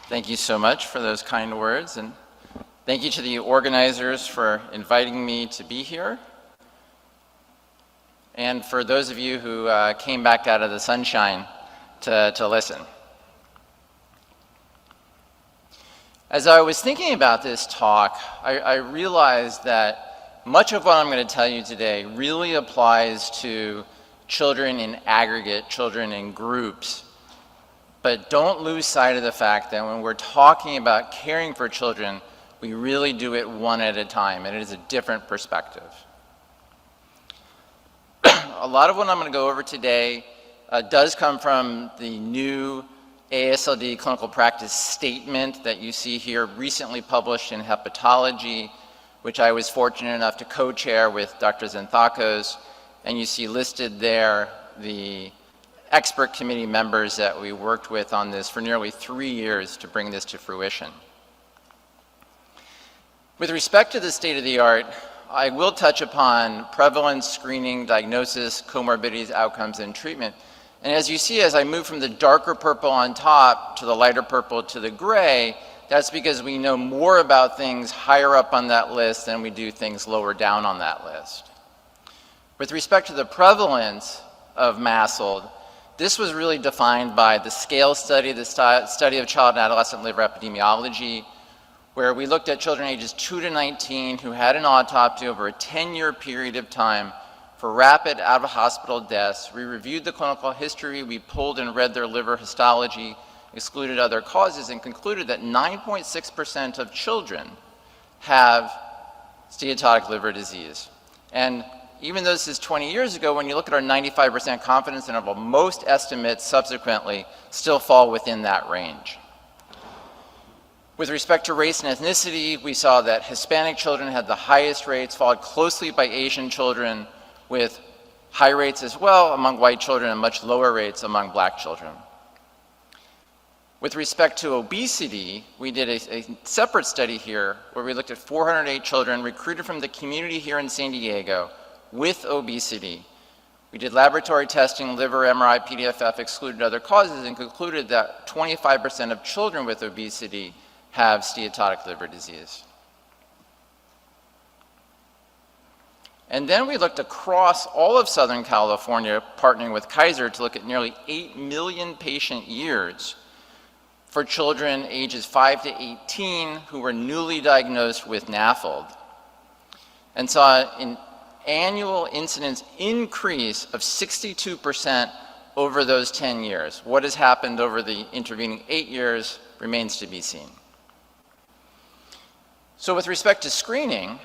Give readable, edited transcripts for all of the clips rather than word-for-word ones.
Thank you so much for those kind words, and thank you to the organizers for inviting me to be here. And for those of you who came back out of the sunshine to listen. As I was thinking about this talk, I realized that much of what I'm going to tell you today really applies to children in aggregate, children in groups. But don't lose sight of the fact that when we're talking about caring for children, we really do it one at a time, and it is a different perspective. A lot of what I'm going to go over today does come from the new ASLD clinical practice statement that you see here, recently published in Hepatology, which I was fortunate enough to co-chair with Dr. Xanthakos, and you see listed there the expert committee members that we worked with on this for nearly 3 years to bring this to fruition. With respect to the state of the art, I will touch upon prevalence, screening, diagnosis, comorbidities, outcomes, and treatment. And as you see, as I move from the darker purple on top to the lighter purple to the gray, that's because we know more about things higher up on that list than we do things lower down on that list. With respect to the prevalence of MASLD, this was really defined by the SCALE study, the study of child and adolescent liver epidemiology, where we looked at children ages 2 to 19 who had an autopsy over a 10-year period of time for rapid out-of-hospital deaths. We reviewed the clinical history, we pulled and read their liver histology, excluded other causes, and concluded that 9.6% of children have steatotic liver disease. And even though this is 20 years ago, when you look at our 95% confidence interval, most estimates subsequently still fall within that range. With respect to race and ethnicity, we saw that Hispanic children had the highest rates, followed closely by Asian children, with high rates as well among white children and much lower rates among black children. With respect to obesity, we did a separate study here where we looked at 408 children recruited from the community here in San Diego with obesity. We did laboratory testing, liver, MRI, PDFF, excluded other causes, and concluded that 25% of children with obesity have steatotic liver disease. And then we looked across all of Southern California, partnering with Kaiser, to look at nearly 8 million patient years for children ages 5 to 18 who were newly diagnosed with NAFLD, and saw an annual incidence increase of 62% over those 10 years. What has happened over the intervening 8 years remains to be seen. So with respect to screening,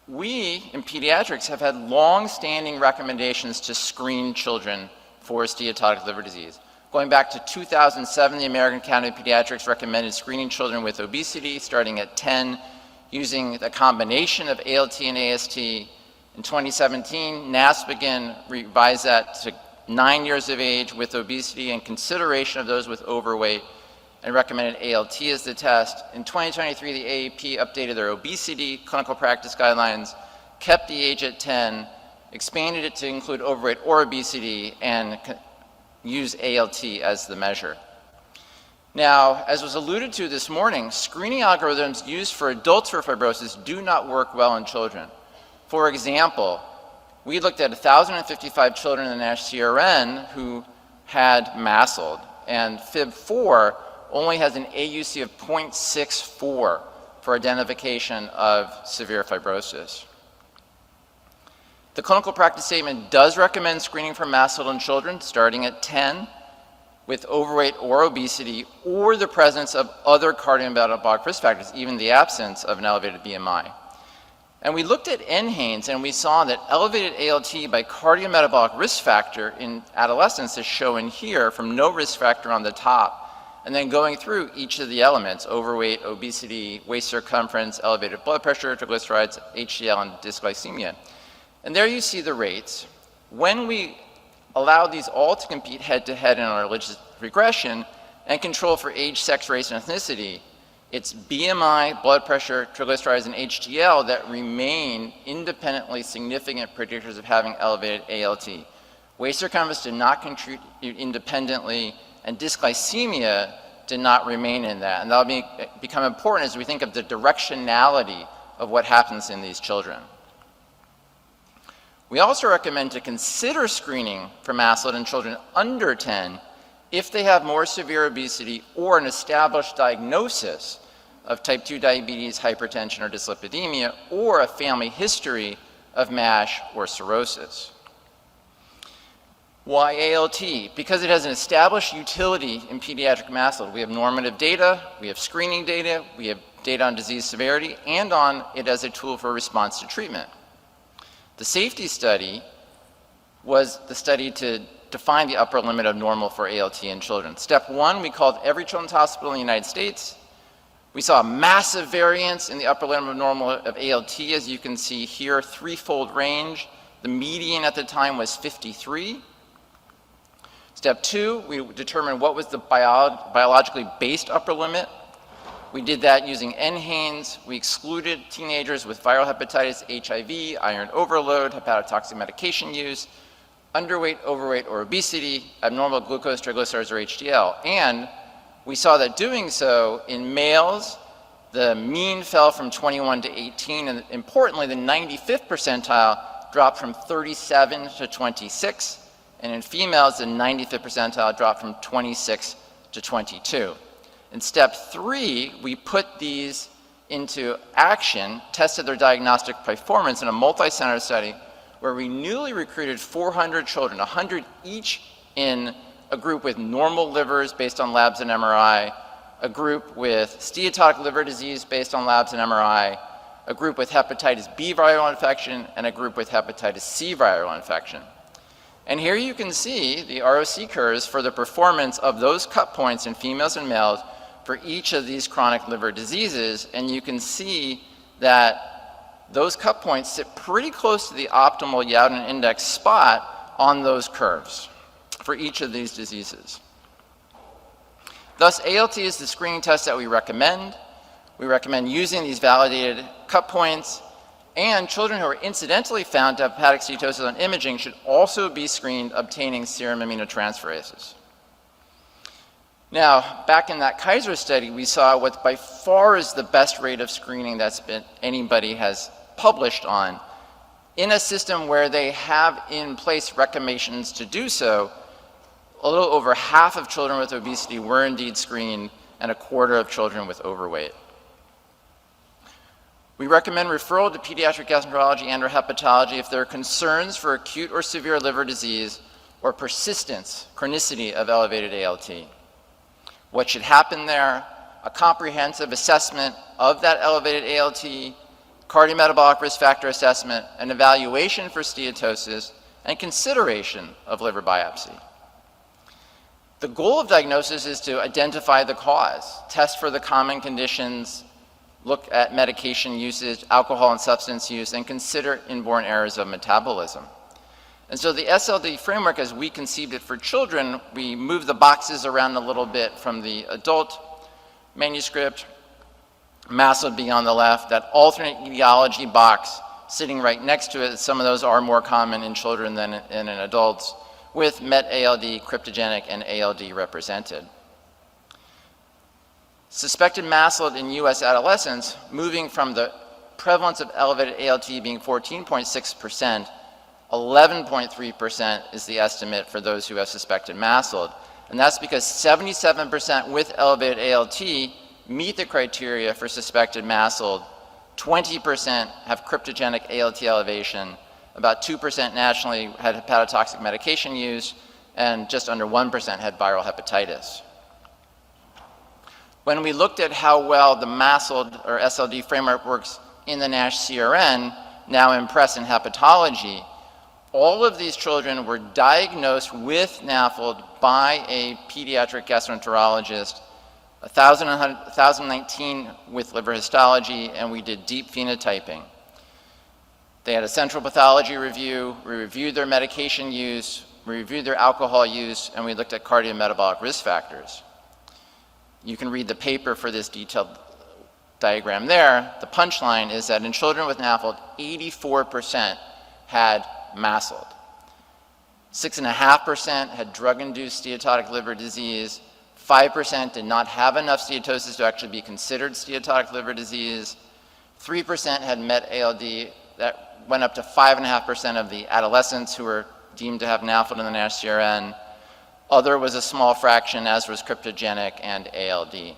we in pediatrics have had long-standing recommendations to screen children for steatotic liver disease. Going back to 2007, the American Academy of Pediatrics recommended screening children with obesity starting at 10, using a combination of ALT and AST. In 2017, NASP again revised that to 9 years of age with obesity and consideration of those with overweight, and recommended ALT as the test. In 2023, the AAP updated their obesity clinical practice guidelines, kept the age at 10, expanded it to include overweight or obesity, and use ALT as the measure. Now, as was alluded to this morning, screening algorithms used for adults for fibrosis do not work well in children. For example, we looked at 1,055 children in the NASH CRN who had MASLD, and FIB4 only has an AUC of 0.64 for identification of severe fibrosis. The clinical practice statement does recommend screening for MASLD in children starting at 10 with overweight or obesity or the presence of other cardiometabolic risk factors, even the absence of an elevated BMI. And we looked at NHANES and we saw that elevated ALT by cardiometabolic risk factor in adolescents is shown here from no risk factor on the top, and then going through each of the elements: overweight, obesity, waist circumference, elevated blood pressure, triglycerides, HDL, and dysglycemia. And there you see the rates. When we allow these all to compete head-to-head in our religious regression and control for age, sex, race, and ethnicity, it's BMI, blood pressure, triglycerides, and HDL that remain independently significant predictors of having elevated ALT. Waist circumference did not contribute independently, and dysglycemia did not remain in that. And that'll become important as we think of the directionality of what happens in these children. We also recommend to consider screening for MASLD in children under 10 if they have more severe obesity or an established diagnosis of type 2 diabetes, hypertension, or dyslipidemia, or a family history of MASH or cirrhosis. Why ALT? Because it has an established utility in pediatric MASLD. We have normative data, we have screening data, we have data on disease severity, and on it as a tool for response to treatment. The safety study was the study to define the upper limit of normal for ALT in children. Step one, we called every children's hospital in the United States. We saw a massive variance in the upper limit of normal of ALT, as you can see here, threefold range. The median at the time was 53. Step two, we determined what was the biologically based upper limit. We did that using NHANES. We excluded teenagers with viral hepatitis, HIV, iron overload, hepatotoxic medication use, underweight, overweight, or obesity, abnormal glucose, triglycerides, or HDL. And we saw that doing so in males, the mean fell from 21 to 18, and importantly, the 95th percentile dropped from 37 to 26, and in females, the 95th percentile dropped from 26 to 22. In step three, we put these into action, tested their diagnostic performance in a multi-center study where we newly recruited 400 children, 100 each in a group with normal livers based on labs and MRI, a group with steatotic liver disease based on labs and MRI, a group with hepatitis B viral infection, and a group with hepatitis C viral infection. And here you can see the ROC curves for the performance of those cut points in females and males for each of these chronic liver diseases, and you can see that those cut points sit pretty close to the optimal Youden index spot on those curves for each of these diseases. Thus, ALT is the screening test that we recommend. We recommend using these validated cut points, and children who are incidentally found to have hepatic steatosis on imaging should also be screened obtaining serum aminotransferases. Now, back in that Kaiser study, we saw what by far is the best rate of screening that's been anybody has published on. In a system where they have in place recommendations to do so, a little over half of children with obesity were indeed screened, and a quarter of children with overweight. We recommend referral to pediatric gastroenterology and/or hepatology if there are concerns for acute or severe liver disease or persistence, chronicity of elevated ALT. What should happen there? A comprehensive assessment of that elevated ALT, cardiometabolic risk factor assessment, an evaluation for steatosis, and consideration of liver biopsy. The goal of diagnosis is to identify the cause, test for the common conditions, look at medication usage, alcohol and substance use, and consider inborn errors of metabolism. And so the SLD framework, as we conceived it for children, we moved the boxes around a little bit from the adult manuscript, MASLD being on the left, that alternate etiology box sitting right next to it. Some of those are more common in children than in adults, with MET-ALD, cryptogenic, and ALD represented. Suspected MASLD in US adolescents, moving from the prevalence of elevated ALT being 14.6%, 11.3% is the estimate for those who have suspected MASLD. And that's because 77% with elevated ALT meet the criteria for suspected MASLD, 20% have cryptogenic ALT elevation, about 2% nationally had hepatotoxic medication use, and just under 1% had viral hepatitis. When we looked at how well the MASLD or SLD framework works in the NASH CRN, now in PRESS and hepatology, all of these children were diagnosed with NAFLD by a pediatric gastroenterologist, 1,019 with liver histology, and we did deep phenotyping. They had a central pathology review, we reviewed their medication use, we reviewed their alcohol use, and we looked at cardiometabolic risk factors. You can read the paper for this detailed diagram there. The punchline is that in children with NAFLD, 84% had MASLD. 6.5% had drug-induced steatotic liver disease, 5% did not have enough steatosis to actually be considered steatotic liver disease. 3% had met ALD. That went up to 5.5% of the adolescents who were deemed to have MASLD in the NASH CRN. Other was a small fraction, as was cryptogenic and ALD.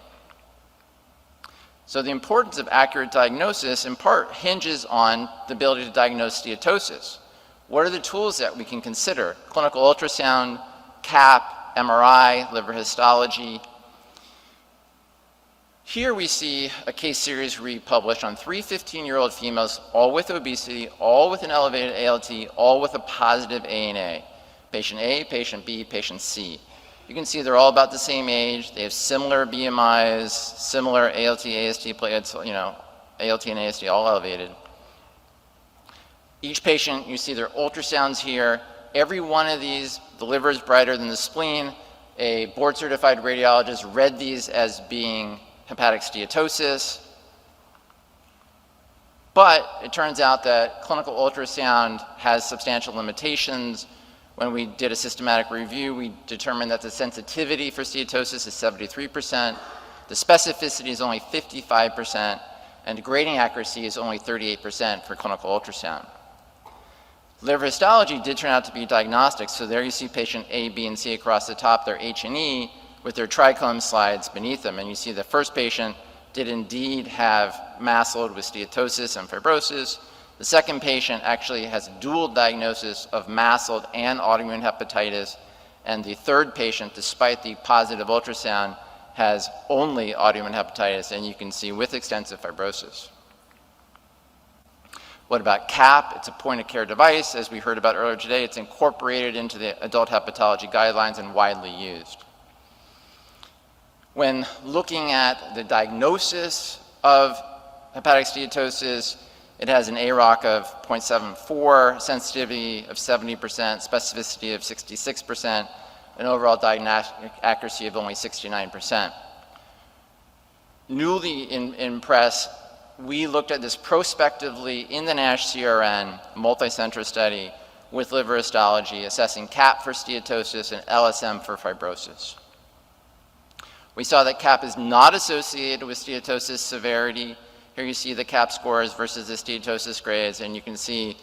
So the importance of accurate diagnosis in part hinges on the ability to diagnose steatosis. What are the tools that we can consider? Clinical ultrasound, CAP, MRI, liver histology. Here we see a case series republished on 3 15-year-old females, all with obesity, all with an elevated ALT, all with a positive ANA. Patient A, patient B, patient C. You can see they're all about the same age. They have similar BMIs, similar ALT, AST platelets, ALT and AST all elevated. Each patient, you see their ultrasounds here. Every one of these, the liver is brighter than the spleen. A board-certified radiologist read these as being hepatic steatosis. But it turns out that clinical ultrasound has substantial limitations. When we did a systematic review, we determined that the sensitivity for steatosis is 73%, the specificity is only 55%, and the grading accuracy is only 38% for clinical ultrasound. Liver histology did turn out to be diagnostic, so there you see patient A, B, and C across the top, their H&E, with their trichome slides beneath them, and you see the first patient did indeed have MASLD with steatosis and fibrosis. The second patient actually has dual diagnosis of MASLD and autoimmune hepatitis, and the third patient, despite the positive ultrasound, has only autoimmune hepatitis, and you can see with extensive fibrosis. What about CAP? It's a point-of-care device. As we heard about earlier today, it's incorporated into the adult hepatology guidelines and widely used. When looking at the diagnosis of hepatic steatosis, it has an AROC of 0.74, sensitivity of 70%, specificity of 66%, and overall diagnostic accuracy of only 69%. Newly in press, we looked at this prospectively in the NASH CRN multi-center study with liver histology, assessing CAP for steatosis and LSM for fibrosis. We saw that CAP is not associated with steatosis severity. Here you see the CAP scores versus the steatosis grades, and you can see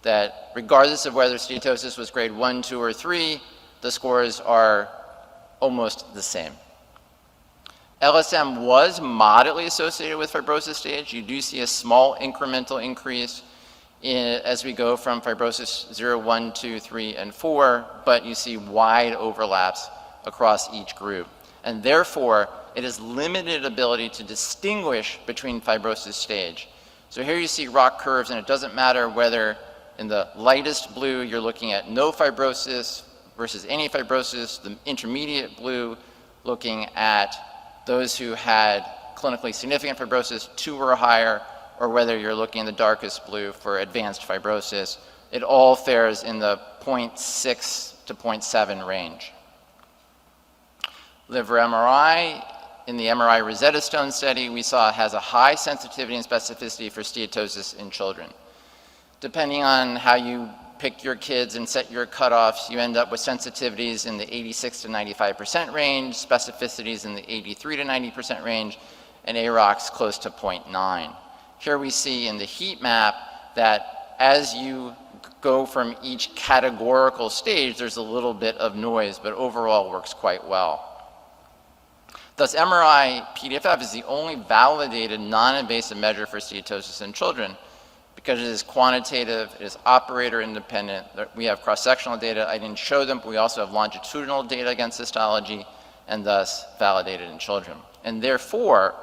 that regardless of whether steatosis was grade 1, 2, or 3, the scores are almost the same. LSM was moderately associated with fibrosis stage. You do see a small incremental increase as we go from fibrosis 0, 1, 2, 3, and 4, but you see wide overlaps across each group. And therefore, it has limited ability to distinguish between fibrosis stage. So here you see ROC curves, and it doesn't matter whether in the lightest blue you're looking at no fibrosis versus any fibrosis, the intermediate blue looking at those who had clinically significant fibrosis, 2 or higher, or whether you're looking in the darkest blue for advanced fibrosis. It all fares in the 0.6 to 0.7 range. Liver MRI, in the MRI Rosetta Stone study, we saw has a high sensitivity and specificity for steatosis in children. Depending on how you pick your kids and set your cutoffs, you end up with sensitivities in the 86 to 95% range, specificities in the 83 to 90% range, and AROCs close to 0.9. Here we see in the heat map that as you go from each categorical stage, there's a little bit of noise, but overall works quite well. Thus, MRI-PDFF is the only validated non-invasive measure for steatosis in children because it is quantitative, it is operator independent. We have cross-sectional data. I didn't show them, but we also have longitudinal data against histology and thus validated in children. And therefore,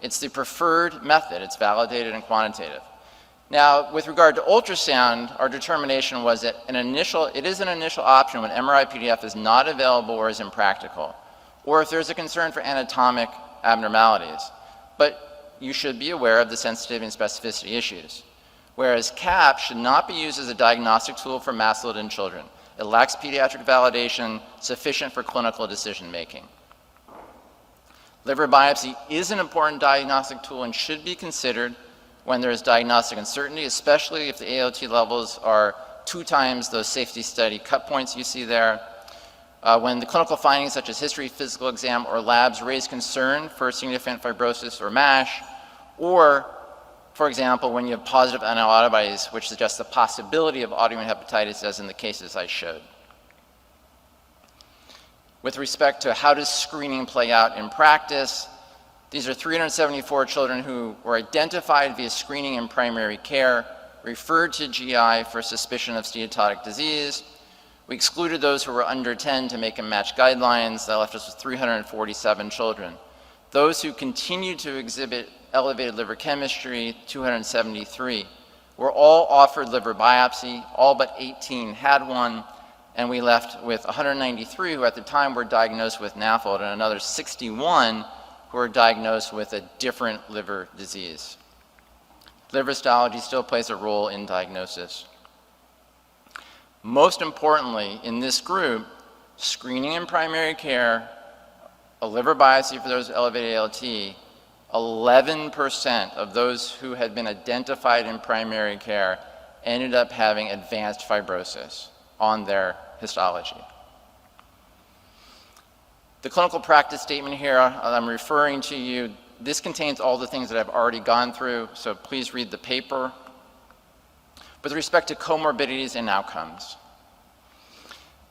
it's the preferred method. It's validated and quantitative. Now, with regard to ultrasound, our determination was that it is an initial option when MRI-PDFF is not available or is impractical, or if there's a concern for anatomic abnormalities. But you should be aware of the sensitivity and specificity issues. Whereas CAP should not be used as a diagnostic tool for MASLD in children. It lacks pediatric validation sufficient for clinical decision making. Liver biopsy is an important diagnostic tool and should be considered when there is diagnostic uncertainty, especially if the ALT levels are 2 times those safety study cut points you see there. When the clinical findings such as history, physical exam, or labs raise concern for significant fibrosis or MASH, or, for example, when you have positive antibodies, which suggests the possibility of autoimmune hepatitis, as in the cases I showed. With respect to how does screening play out in practice, these are 374 children who were identified via screening in primary care, referred to GI for suspicion of steatotic disease. We excluded those who were under 10 to make and match guidelines. That left us with 347 children. Those who continued to exhibit elevated liver chemistry, 273, were all offered liver biopsy. All but 18 had one, and we left with 193 who at the time were diagnosed with NAFLD, and another 61 who were diagnosed with a different liver disease. Liver histology still plays a role in diagnosis. Most importantly, in this group, screening in primary care, a liver biopsy for those with elevated ALT, 11% of those who had been identified in primary care ended up having advanced fibrosis on their histology. The clinical practice statement here, I'm referring to you, this contains all the things that I've already gone through, so please read the paper. With respect to comorbidities and outcomes,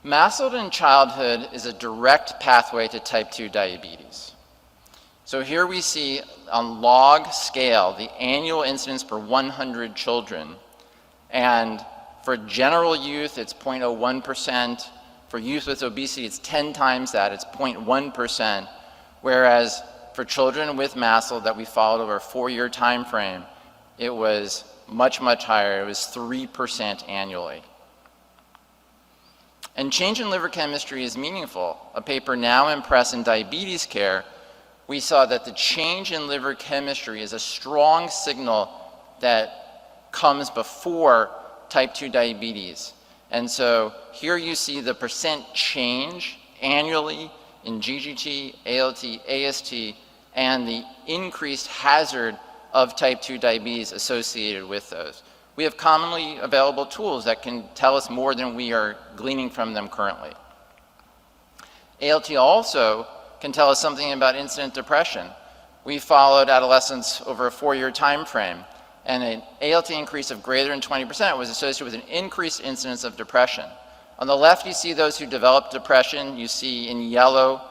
MASLD in childhood is a direct pathway to type 2 diabetes. So here we see on log scale the annual incidence per 100 children, and for general youth it's 0.01%, for youth with obesity it's 10 times that, it's 0.1%, whereas for children with MASLD that we followed over a 4-year time frame, it was much, much higher. It was 3% annually. And change in liver chemistry is meaningful. A paper now in press in diabetes care, we saw that the change in liver chemistry is a strong signal that comes before type 2 diabetes. And so here you see the percent change annually in GGT, ALT, AST, and the increased hazard of type 2 diabetes associated with those. We have commonly available tools that can tell us more than we are gleaning from them currently. ALT also can tell us something about incident depression. We followed adolescents over a 4-year time frame, and an ALT increase of greater than 20% was associated with an increased incidence of depression. On the left, you see those who developed depression. You see in yellow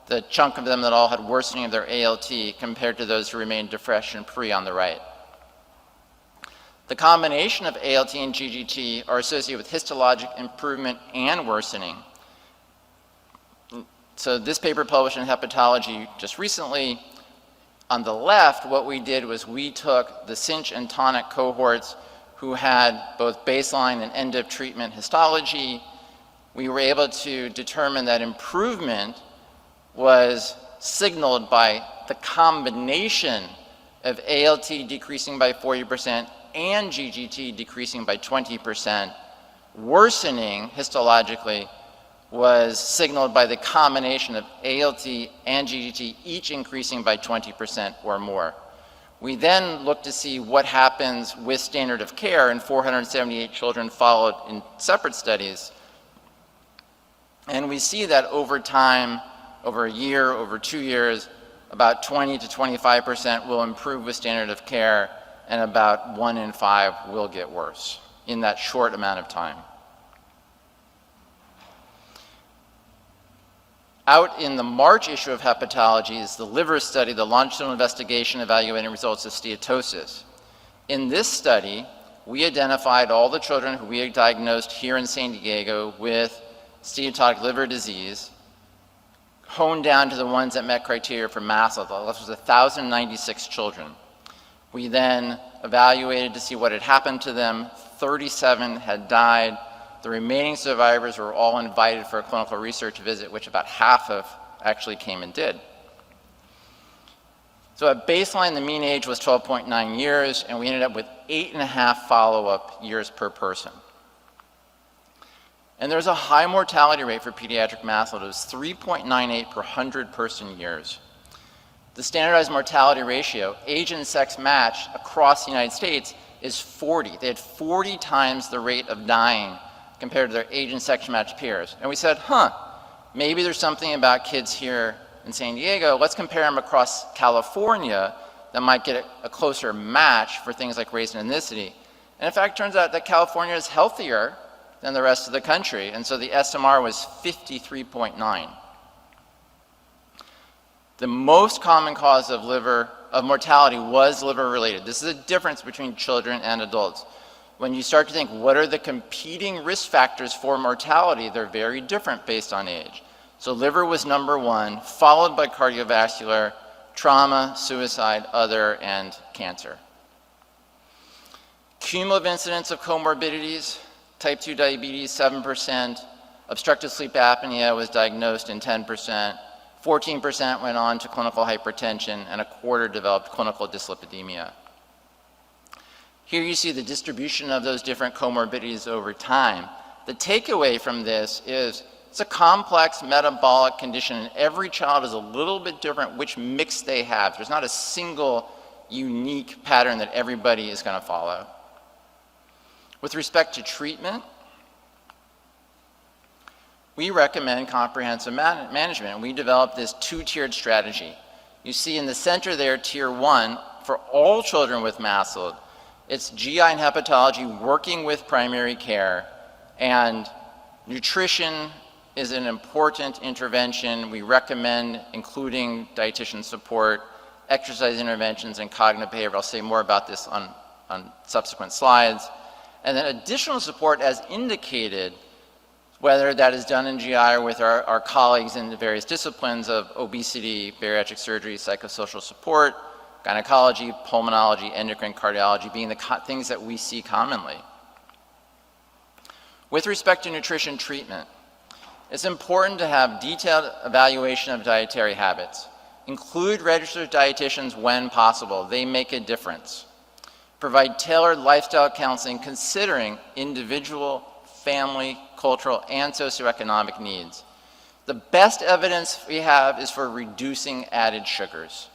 the chunk of them that all had worsening of their ALT compared to those who remained depression-free on the right. The combination of ALT and GGT are associated with histologic improvement and worsening. So this paper published in Hepatology just recently, on the left, what we did was we took the cinch and tonic cohorts who had both baseline and end of treatment histology. We were able to determine that improvement was signaled by the combination of ALT decreasing by 40% and GGT decreasing by 20%. Worsening histologically was signaled by the combination of ALT and GGT each increasing by 20% or more. We then looked to see what happens with standard of care, and 478 children followed in separate studies. And we see that over time, over a year, over 2 years, about 20 to 25% will improve with standard of care, and about 1 in 5 will get worse in that short amount of time. Out in the March issue of Hepatology is the liver study, the longitudinal investigation evaluating results of steatosis. In this study, we identified all the children who we had diagnosed here in San Diego with steatotic liver disease, honed down to the ones that met criteria for MASLD. This was 1,096 children. We then evaluated to see what had happened to them. 37 had died. The remaining survivors were all invited for a clinical research visit, which about half of actually came and did. So at baseline, the mean age was 12.9 years, and we ended up with 8.5 follow-up years per person. And there's a high mortality rate for pediatric MASLD. It was 3.98 per 100 person years. The standardized mortality ratio, age and sex matched across the United States, is 40. They had 40 times the rate of dying compared to their age and sex matched peers. And we said, maybe there's something about kids here in San Diego, let's compare them across California that might get a closer match for things like race and ethnicity. And in fact, it turns out that California is healthier than the rest of the country, and so the SMR was 53.9. The most common cause of mortality was liver-related. This is a difference between children and adults. When you start to think, what are the competing risk factors for mortality, they're very different based on age. So liver was number one, followed by cardiovascular, trauma, suicide, other, and cancer. Cumulative incidence of comorbidities, type 2 diabetes, 7%, obstructive sleep apnea was diagnosed in 10%, 14% went on to clinical hypertension, and a quarter developed clinical dyslipidemia. Here you see the distribution of those different comorbidities over time. The takeaway from this is it's a complex metabolic condition, and every child is a little bit different which mix they have. There's not a single unique pattern that everybody is going to follow. With respect to treatment, we recommend comprehensive management, and we developed this two-tiered strategy. You see in the center there, tier 1, for all children with MASLD, it's GI and hepatology working with primary care, and nutrition is an important intervention. We recommend including dietitian support, exercise interventions, and cognitive behavior. I'll say more about this on subsequent slides. And then additional support as indicated, whether that is done in GI or with our colleagues in the various disciplines of obesity, bariatric surgery, psychosocial support, gynecology, pulmonology, endocrine, cardiology being the things that we see commonly. With respect to nutrition treatment, it's important to have detailed evaluation of dietary habits. Include registered dietitians when possible. They make a difference. Provide tailored lifestyle counseling considering individual, family, cultural, and socioeconomic needs. The best evidence we have is for reducing added sugars.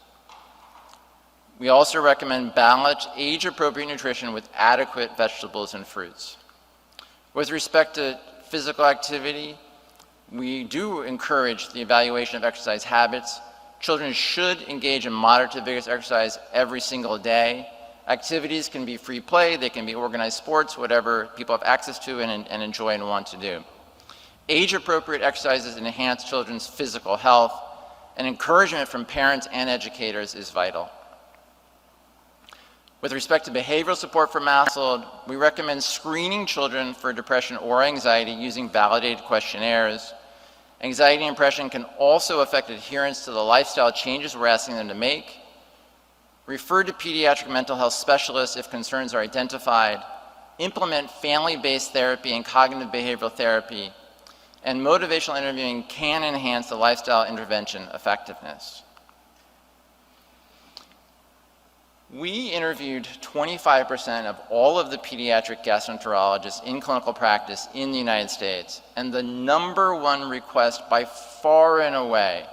We also recommend balanced, age-appropriate nutrition with adequate vegetables and fruits. With respect to physical activity, we do encourage the evaluation of exercise habits. Children should engage in moderate to vigorous exercise every single day. Activities can be free play, they can be organized sports, whatever people have access to and enjoy and want to do. Age-appropriate exercises enhance children's physical health, and encouragement from parents and educators is vital. With respect to behavioral support for MASLD, we recommend screening children for depression or anxiety using validated questionnaires. Anxiety and depression can also affect adherence to the lifestyle changes we're asking them to make. Refer to pediatric mental health specialists if concerns are identified. Implement family-based therapy and cognitive behavioral therapy. And motivational interviewing can enhance the lifestyle intervention effectiveness. We interviewed 25% of all of the pediatric gastroenterologists in clinical practice in the United States, and the number one request by far and away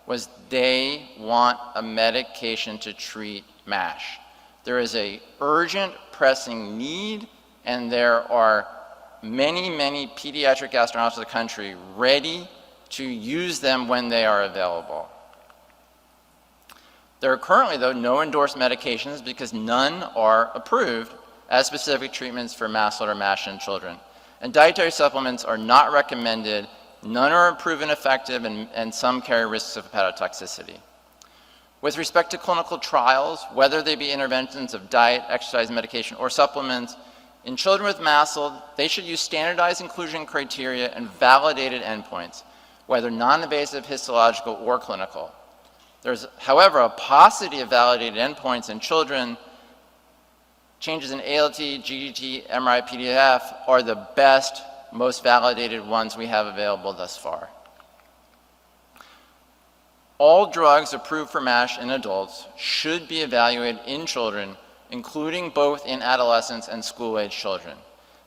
was they want a medication to treat MASH. There is an urgent, pressing need, and there are many, many pediatric gastroenterologists in the country ready to use them when they are available. There are currently, though, no endorsed medications because none are approved as specific treatments for MASLD or MASH in children. And dietary supplements are not recommended. None are proven effective, and some carry risks of hepatotoxicity. With respect to clinical trials, whether they be interventions of diet, exercise, medication, or supplements, in children with MASLD, they should use standardized inclusion criteria and validated endpoints, whether non-invasive, histological, or clinical. There's, however, a paucity of validated endpoints in children. Changes in ALT, GGT, MRI, PDFF are the best, most validated ones we have available thus far. All drugs approved for MASH in adults should be evaluated in children, including both in adolescents and school-age children.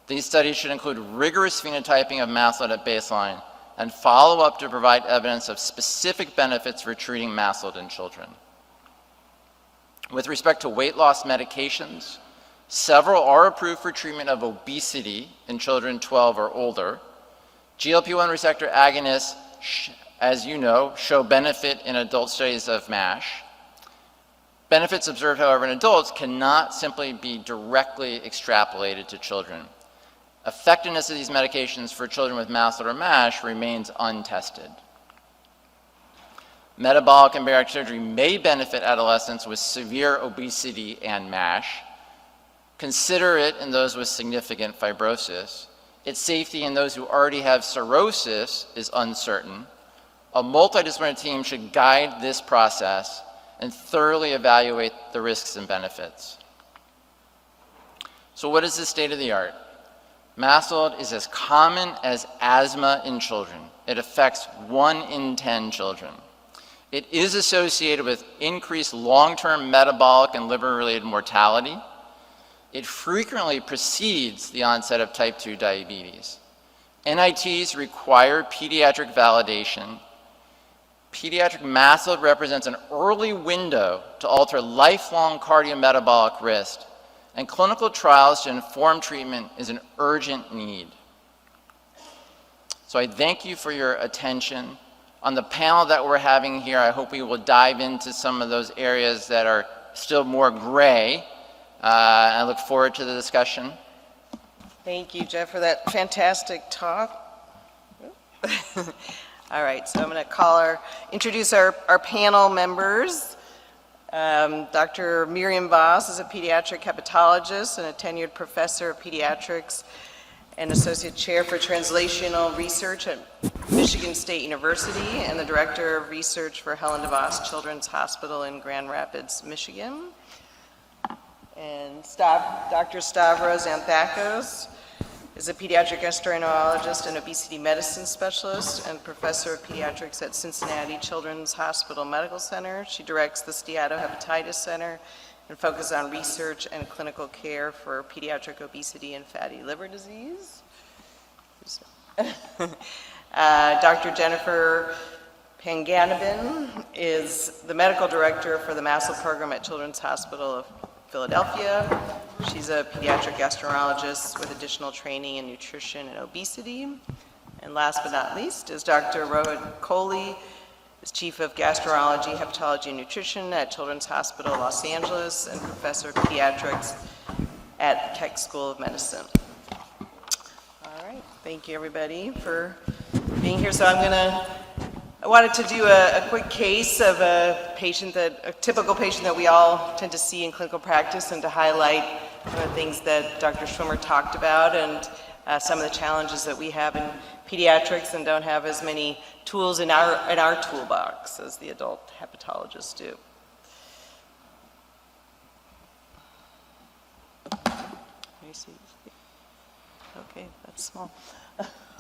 These studies should include rigorous phenotyping of MASLD at baseline and follow-up to provide evidence of specific benefits for treating MASLD in children. With respect to weight loss medications, several are approved for treatment of obesity in children 12 or older. GLP-1 receptor agonists as you know, show benefit in adult studies of MASH. Benefits observed, however, in adults cannot simply be directly extrapolated to children. Effectiveness of these medications for children with MASLD or MASH remains untested. Metabolic and bariatric surgery may benefit adolescents with severe obesity and MASH. Consider it in those with significant fibrosis. Its safety in those who already have cirrhosis is uncertain. A multidisciplinary team should guide this process and thoroughly evaluate the risks and benefits. So what is the state of the art? MASLD is as common as asthma in children. It affects 1 in 10 children. It is associated with increased long-term metabolic and liver-related mortality. It frequently precedes the onset of type 2 diabetes. NITs require pediatric validation. Pediatric MASLD represents an early window to alter lifelong cardiometabolic risk, and clinical trials to inform treatment is an urgent need. So I thank you for your attention. On the panel that we're having here, I hope we will dive into some of those areas that are still more gray. I look forward to the discussion. Thank you, Jeff, for that fantastic talk. All right, so I'm going to introduce our panel members. Dr. Miriam Vos is a pediatric hepatologist and a tenured professor of pediatrics and associate chair for translational research at Michigan State University and the director of research for Helen DeVos Children's Hospital in Grand Rapids, Michigan. And Dr. Stavra Xanthakos is a pediatric gastroenterologist and obesity medicine specialist and professor of pediatrics at Cincinnati Children's Hospital Medical Center. She directs the Steatohepatitis Center and focuses on research and clinical care for pediatric obesity and fatty liver disease. Dr. Jennifer Panganiban is the medical director for the MASLD program at Children's Hospital of Philadelphia. She's a pediatric gastroenterologist with additional training in nutrition and obesity. And last but not least is Dr. Rohit Kohli, is Chief of Gastroenterology, Hepatology, and Nutrition at Children's Hospital Los Angeles and Professor of Pediatrics at Keck School of Medicine. All right, thank you everybody for being here. So I wanted to do a quick case of a typical patient that we all tend to see in clinical practice, and to highlight some of the things that Dr. Schwimmer talked about and some of the challenges that we have in pediatrics and don't have as many tools in our toolbox as the adult hepatologists do. Can you see? Okay, that's small.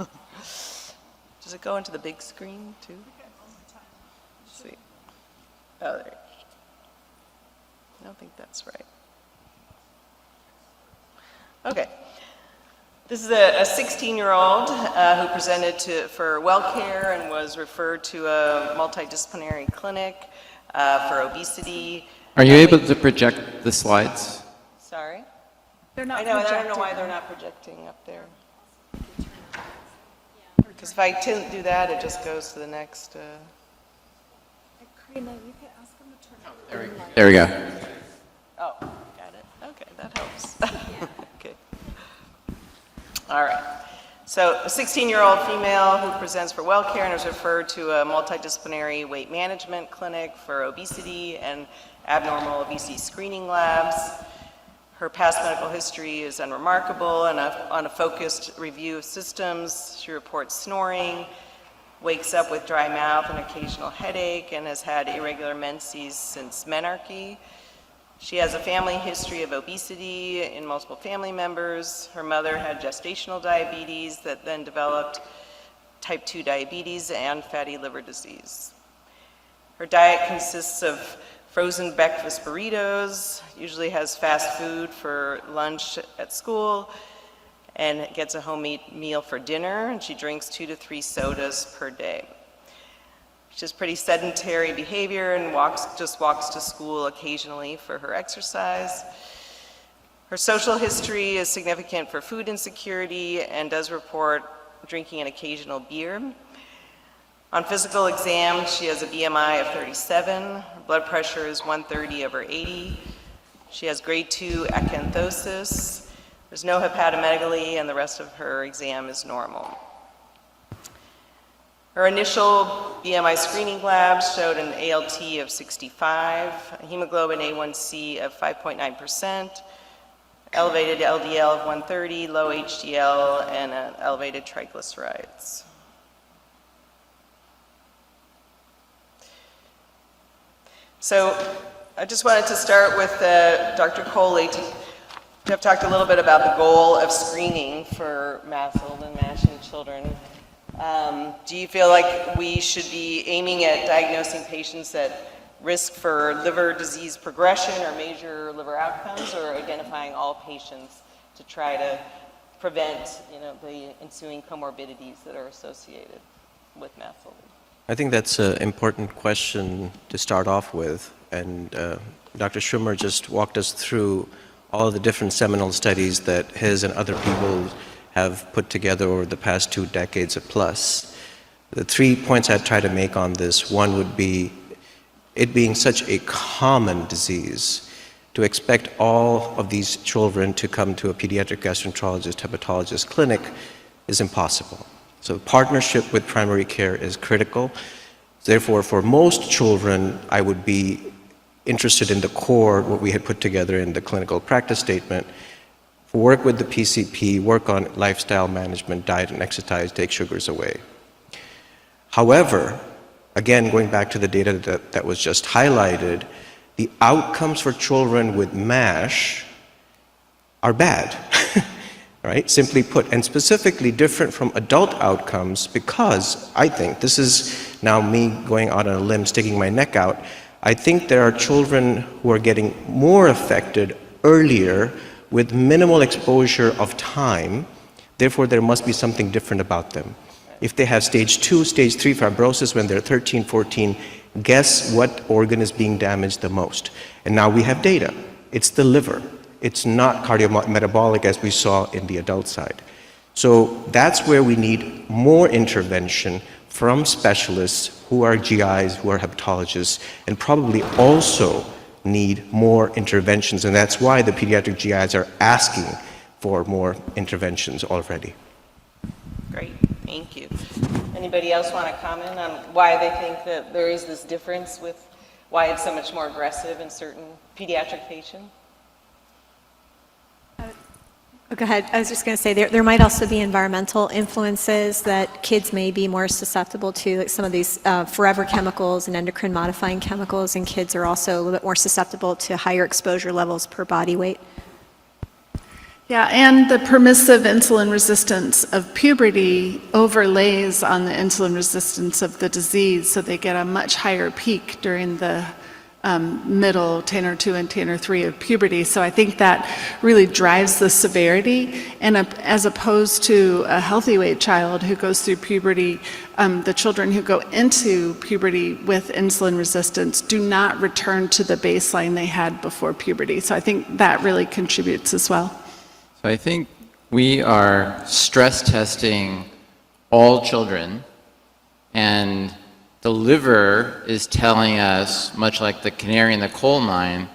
Does it go into the big screen too? See. Oh, there. I don't think that's right. Okay. This is a 16-year-old who presented for WellCare and was referred to a multidisciplinary clinic for obesity. Are you able to project the slides? Sorry? They're not I know, and I don't know why they're not projecting up there. Because if I do that, it just goes to the next. Karina, you can ask them to turn on. There we go. Oh, got it. Okay, that helps. Okay. All right. So a 16-year-old female who presents for WellCare and is referred to a multidisciplinary weight management clinic for obesity and abnormal obesity screening labs. Her past medical history is unremarkable, and on a focused review of systems, she reports snoring, wakes up with dry mouth and occasional headache, and has had irregular menses since menarche. She has a family history of obesity in multiple family members. Her mother had gestational diabetes that then developed type 2 diabetes and fatty liver disease. Her diet consists of frozen breakfast burritos, usually has fast food for lunch at school, and gets a homemade meal for dinner, and she drinks 2 to 3 sodas per day. She has pretty sedentary behavior and just walks to school occasionally for her exercise. Her social history is significant for food insecurity and does report drinking an occasional beer. On physical exam, she has a BMI of 37. Her blood pressure is 130/80. She has grade 2 acanthosis. There's no hepatomegaly, and the rest of her exam is normal. Her initial BMI screening labs showed an ALT of 65, a hemoglobin A1C of 5.9%, elevated LDL of 130, low HDL, and elevated triglycerides. So I just wanted to start with Dr. Kohli to have talked a little bit about the goal of screening for MASLD and MASH in children. Do you feel like we should be aiming at diagnosing patients at risk for liver disease progression or major liver outcomes, or identifying all patients to try to prevent, the ensuing comorbidities that are associated with MASLD? I think that's an important question to start off with, and Dr. Schwimmer just walked us through all of the different seminal studies that his and other people have put together over the past 2 decades or plus. The 3 points I'd try to make on this, one would be it being such a common disease, to expect all of these children to come to a pediatric gastroenterologist, hepatologist clinic is impossible. So partnership with primary care is critical. Therefore, for most children, I would be interested in the core, what we had put together in the clinical practice statement, work with the PCP, work on lifestyle management, diet and exercise, take sugars away. However, again, going back to the data that was just highlighted, the outcomes for children with MASH are bad, right? Simply put, and specifically different from adult outcomes, because I think, this is now me going out on a limb, sticking my neck out, I think there are children who are getting more affected earlier with minimal exposure of time. Therefore, there must be something different about them. If they have stage 2, stage 3 fibrosis when they're 13, 14, guess what organ is being damaged the most? And now we have data. It's the liver. It's not cardiometabolic as we saw in the adult side. So that's where we need more intervention from specialists who are GIs, who are hepatologists, and probably also need more interventions, and that's why the pediatric GIs are asking for more interventions already. Great, thank you. Anybody else want to comment on why they think that there is this difference with why it's so much more aggressive in certain pediatric patients? Go ahead. I was just going to say there might also be environmental influences that kids may be more susceptible to, like some of these forever chemicals and endocrine modifying chemicals, and kids are also a little bit more susceptible to higher exposure levels per body weight. Yeah, and the permissive insulin resistance of puberty overlays on the insulin resistance of the disease, so they get a much higher peak during the middle, Tanner 2 and Tanner 3 of puberty. So I think that really drives the severity, and as opposed to a healthy weight child who goes through puberty, the children who go into puberty with insulin resistance do not return to the baseline they had before puberty. So I think that really contributes as well. So I think we are stress testing all children, and the liver is telling us, much like the canary in the coal mine,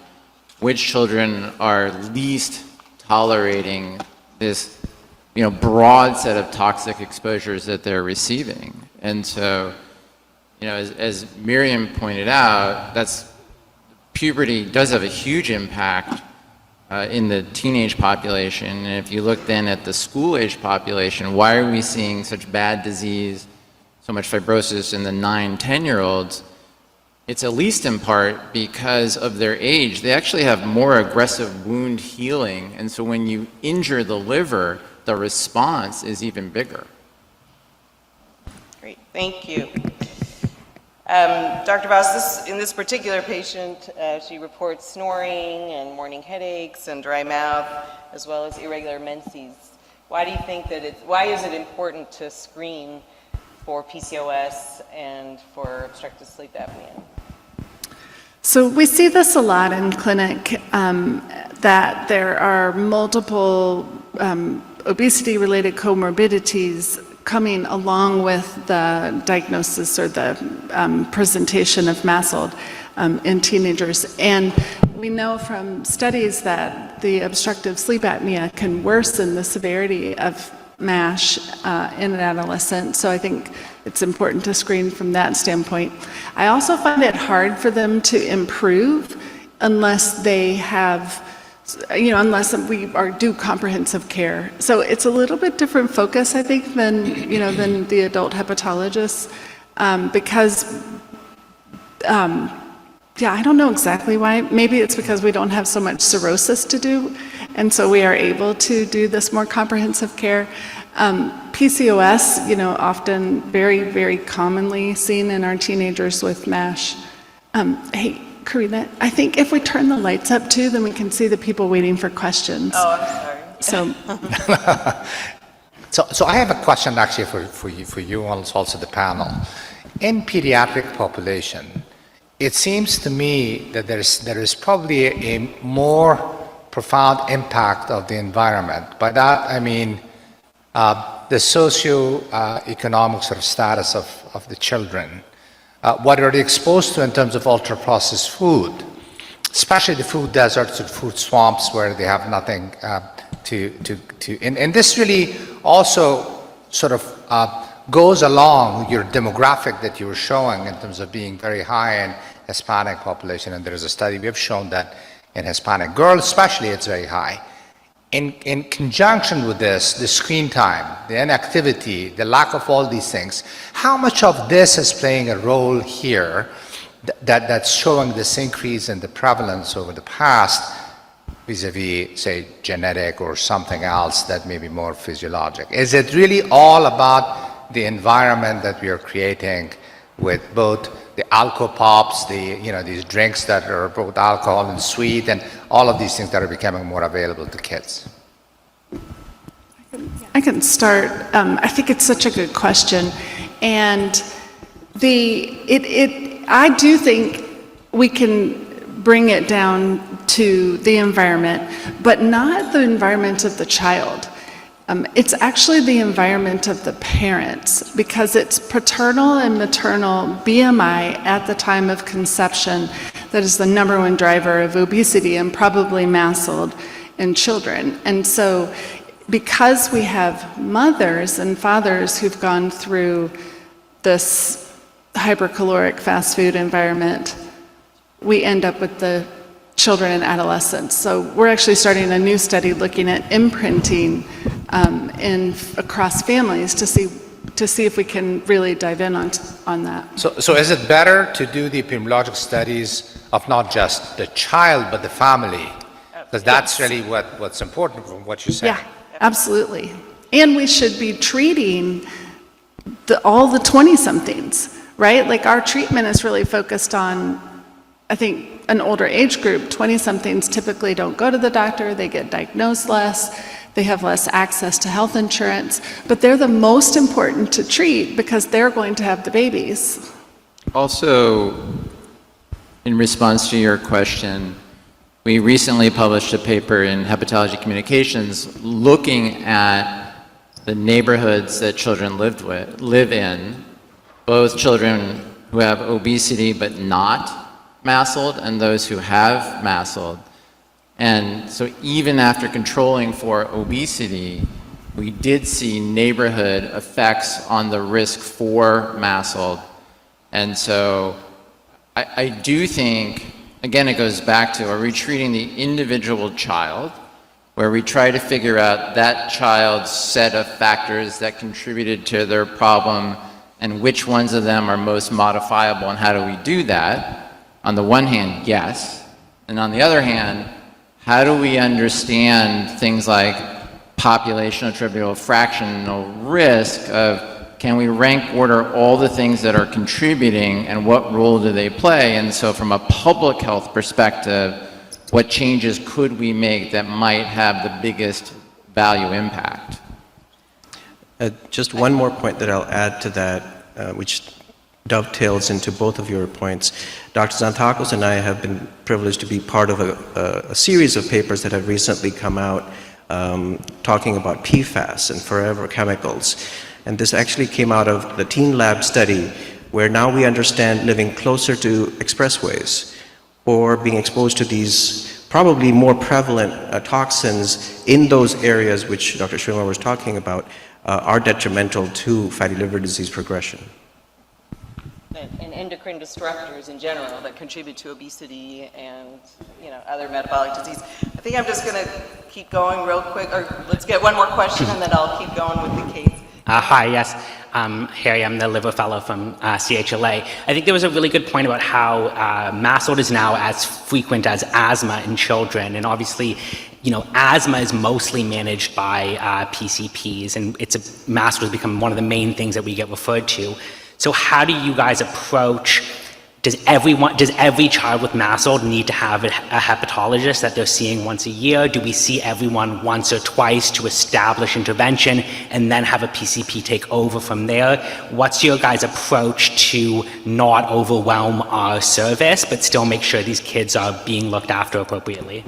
which children are least tolerating this, broad set of toxic exposures that they're receiving. And so, as Miriam pointed out, puberty does have a huge impact in the teenage population. And if you look then at the school-age population, why are we seeing such bad disease, so much fibrosis in the 9, 10-year-olds? It's at least in part because of their age. They actually have more aggressive wound healing, and so when you injure the liver, the response is even bigger. Great, thank you. Dr. Vos, in this particular patient, she reports snoring and morning headaches and dry mouth, as well as irregular menses. Why do you think why is it important to screen for PCOS and for obstructive sleep apnea? So we see this a lot in clinic, that there are multiple obesity-related comorbidities coming along with the diagnosis or the presentation of MASLD in teenagers. And we know from studies that the obstructive sleep apnea can worsen the severity of MASH in an adolescent. So I think it's important to screen from that standpoint. I also find it hard for them to improve unless they have, unless we do comprehensive care. So it's a little bit different focus, I think, than the adult hepatologists, because, I don't know exactly why. Maybe it's because we don't have so much cirrhosis to do, and so we are able to do this more comprehensive care. PCOS, often very, very commonly seen in our teenagers with MASH. Hey, Karina, I think if we turn the lights up too, then we can see the people waiting for questions. Oh, I'm sorry. So I have a question actually for you and also the panel. In pediatric population, it seems to me that there is probably a more profound impact of the environment. By that I mean the socio-economic sort of status of the children. What are they exposed to in terms of ultra-processed food, especially the food deserts or food swamps where they have nothing and this really also sort of goes along with your demographic that you were showing in terms of being very high in Hispanic population, and there is a study we have shown that in Hispanic girls especially it's very high. In conjunction with this, the screen time, the inactivity, the lack of all these things, how much of this is playing a role here that's showing this increase in the prevalence over the past vis-a-vis, say, genetic or something else that may be more physiologic? Is it really all about the environment that we are creating with both the alco pops, these drinks that are both alcohol and sweet, and all of these things that are becoming more available to kids? I can start. I think it's such a good question, and I do think we can bring it down to the environment, but not the environment of the child. It's actually the environment of the parents, because it's paternal and maternal BMI at the time of conception that is the number one driver of obesity and probably MASLD in children. And so because we have mothers and fathers who've gone through this hypercaloric fast food environment, we end up with the children and adolescents. So we're actually starting a new study looking at imprinting across families to see if we can really dive in on that. So is it better to do the epidemiologic studies of not just the child but the family? Because that's really what's important from what you're saying. Yeah, absolutely. And we should be treating all the 20-somethings, right? Like our treatment is really focused on, I think, an older age group. 20-somethings typically don't go to the doctor, they get diagnosed less, they have less access to health insurance, but they're the most important to treat because they're going to have the babies. Also, in response to your question, we recently published a paper in Hepatology Communications looking at the neighborhoods that children live in, both children who have obesity but not MASLD and those who have MASLD. And so even after controlling for obesity, we did see neighborhood effects on the risk for MASLD. And so I do think, again, it goes back to, are we treating the individual child, where we try to figure out that child's set of factors that contributed to their problem and which ones of them are most modifiable, and how do we do that? On the one hand, yes. And on the other hand, how do we understand things like population attributable fractional risk of, can we rank order all the things that are contributing and what role do they play? And so from a public health perspective, what changes could we make that might have the biggest value impact? Just one more point that I'll add to that, which dovetails into both of your points. Dr. Xanthakos and I have been privileged to be part of a series of papers that have recently come out talking about PFAS and forever chemicals. And this actually came out of the Teen Lab study, where now we understand living closer to expressways or being exposed to these probably more prevalent toxins in those areas which Dr. Schwimmer was talking about are detrimental to fatty liver disease progression. And endocrine disruptors in general that contribute to obesity and, other metabolic disease. I think I'm just going to keep going real quick, or let's get one more question and then I'll keep going with the case. Hi, yes. Harry, I'm the liver fellow from CHLA. I think there was a really good point about how MASLD is now as frequent as asthma in children. And obviously, asthma is mostly managed by PCPs, and MASLD has become one of the main things that we get referred to. So how do you guys approach, does every child with MASLD need to have a hepatologist that they're seeing once a year? Do we see everyone once or twice to establish intervention and then have a PCP take over from there? What's your guys' approach to not overwhelm our service, but still make sure these kids are being looked after appropriately?